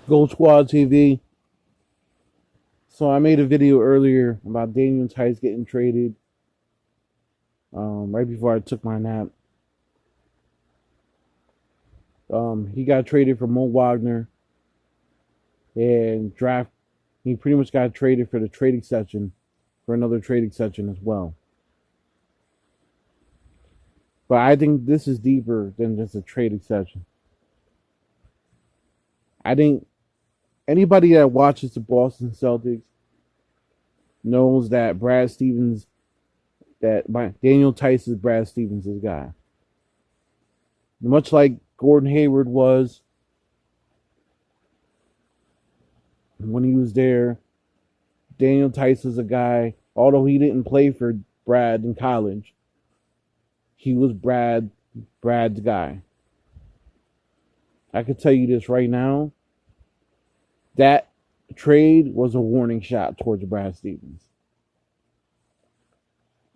Gold Squad TV. So I made a video earlier about Daniel Thies getting traded right before I took my nap. He got traded for Mo Wagner and draft. He pretty much got traded for the trading section for another trading section as well. But I think this is deeper than just a trading section. I think anybody that watches the Boston Celtics knows that Daniel Thies is Brad Stevens' guy. Much like Gordon Hayward was when he was there, Daniel Thies was a guy, although he didn't play for Brad in college, he was Brad's guy. I can tell you this right now. That trade was a warning shot towards Brad Stevens.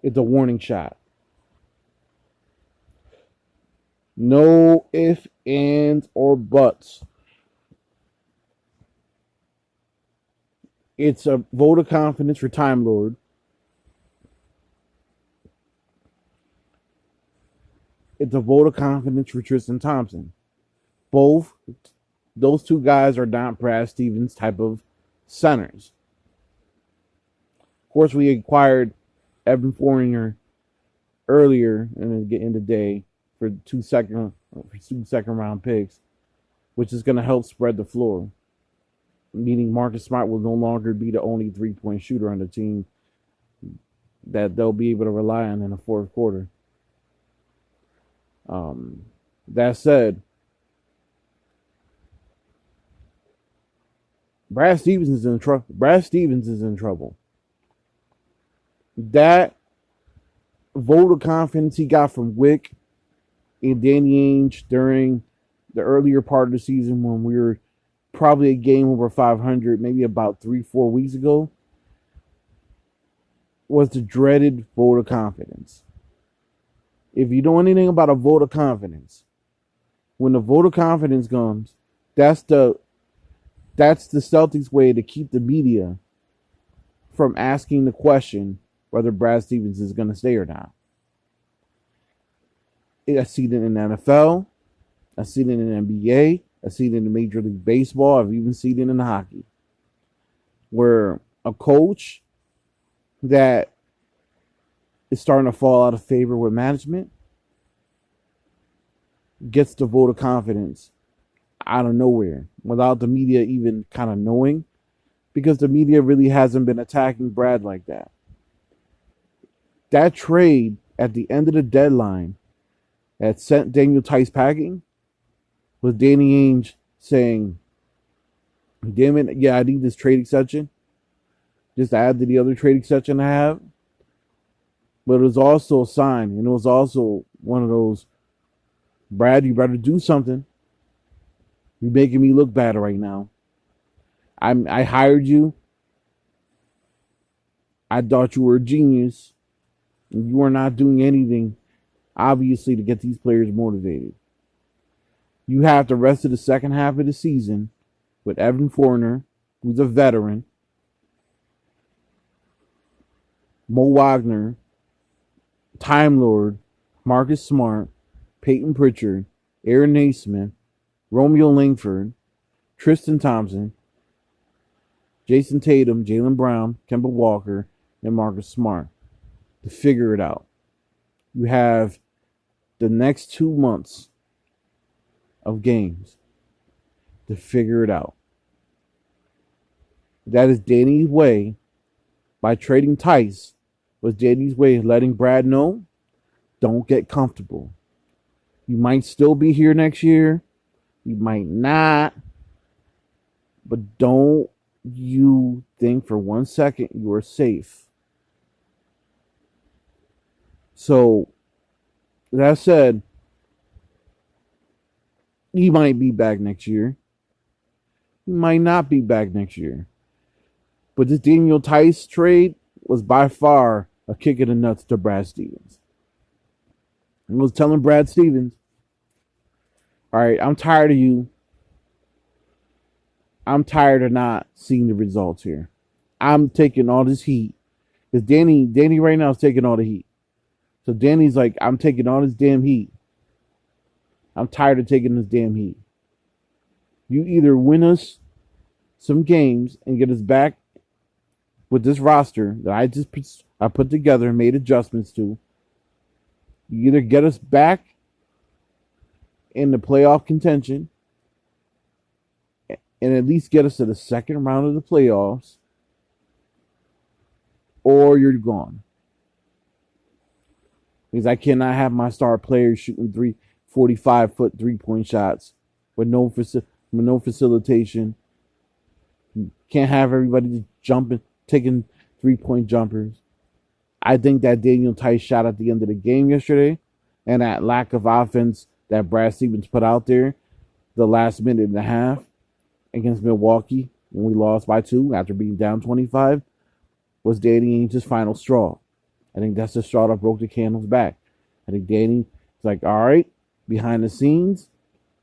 It's a warning shot. No ifs, ands, or buts. It's a vote of confidence for Timelord. It's a vote of confidence for Tristan Thompson. Both those two guys are not Brad Stevens type of centers. Of course, we acquired Evan Fournier earlier in the day for two second round picks, which is going to help spread the floor. Meaning Marcus Smart will no longer be the only 3-point shooter on the team that they'll be able to rely on in the fourth quarter. That said, Brad Stevens is in trouble. That vote of confidence he got from Wick and Danny Ainge during the earlier part of the season when we were probably a game over 500, maybe about 3-4 weeks ago, was the dreaded vote of confidence. If you know anything about a vote of confidence, when the vote of confidence comes, that's the Celtics' way to keep the media from asking the question whether Brad Stevens is going to stay or not. I've seen it in the NFL. I've seen it in the NBA. I've seen it in Major League Baseball. I've even seen it in hockey. Where a coach that is starting to fall out of favor with management gets the vote of confidence out of nowhere without the media even kind of knowing, because the media really hasn't been attacking Brad like that. That trade at the end of the deadline that sent Daniel Thies packing was Danny Ainge saying, damn it, yeah, I need this trade exception. Just add to the other trade exception I have. But it was also a sign, and it was also one of those, Brad, you better do something. You're making me look bad right now. I hired you. I thought you were a genius. And you are not doing anything, obviously, to get these players motivated. You have the rest of the second half of the season with Evan Fournier, who's a veteran, Mo Wagner, Timelord, Marcus Smart, Peyton Pritchard, Aaron Naismith, Romeo Langford, Tristan Thompson, Jason Tatum, Jaylen Brown, Kemba Walker, and Marcus Smart to figure it out. You have the next 2 months of games to figure it out. That is Danny's way. By trading Thies was Danny's way of letting Brad know, don't get comfortable. You might still be here next year. You might not. But don't you think for 1 second you are safe. So, that said, he might be back next year. He might not be back next year. But this Daniel Thies trade was by far a kick in the nuts to Brad Stevens. I was telling Brad Stevens, all right, I'm tired of you I'm tired of not seeing the results here. I'm taking all this heat. Because Danny right now is taking all the heat. So Danny's like, I'm taking all this damn heat. I'm tired of taking this damn heat. You either win us some games and get us back with this roster that I put together and made adjustments to. You either get us back in the playoff contention and at least get us to the second round of the playoffs, or you're gone. Because I cannot have my star players shooting 45-foot 3-point shots with no facilitation. Can't have everybody just jumping, taking 3-point jumpers. I think that Daniel Thies shot at the end of the game yesterday and that lack of offense that Brad Stevens put out there the last minute and a half against Milwaukee when we lost by 2 after being down 25 was Danny Ainge's final straw. I think that's the straw that broke the camel's back. I think Danny is like, all right, behind the scenes,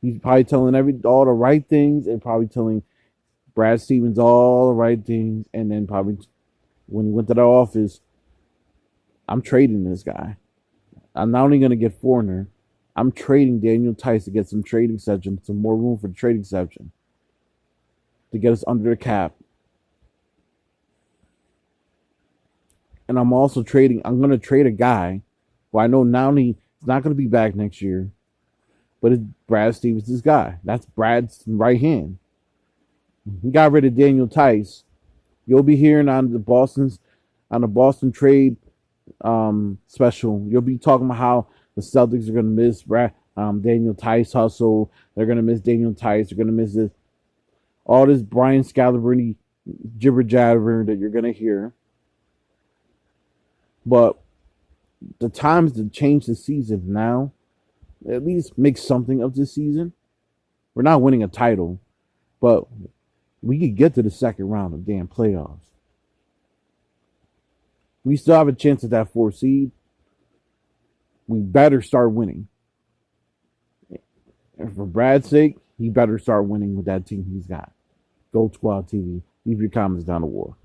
he's probably telling all the right things and probably telling Brad Stevens all the right things. And then probably when he went to the office, I'm trading this guy. I'm not only going to get Foreigner, I'm trading Daniel Thies to get some trade exception, some more room for the trade exception to get us under the cap. And I'm also trading, I'm going to trade a guy who I know now he's not going to be back next year, but it's Brad Stevens' guy. That's Brad's right hand. He got rid of Daniel Thies. You'll be hearing on the Boston trade special. You'll be talking about how the Celtics are going to miss Daniel Thies hustle. They're going to miss Daniel Thies. They're going to miss this. All this Brian Scalabrine jibber jabber that you're going to hear. But the times to change the season now, at least make something of this season. We're not winning a title, but we could get to the second round of damn playoffs. We still have a chance at that 4th seed. We better start winning. And for Brad's sake, he better start winning with that team he's got. Gold Squad TV. Leave your comments down the war.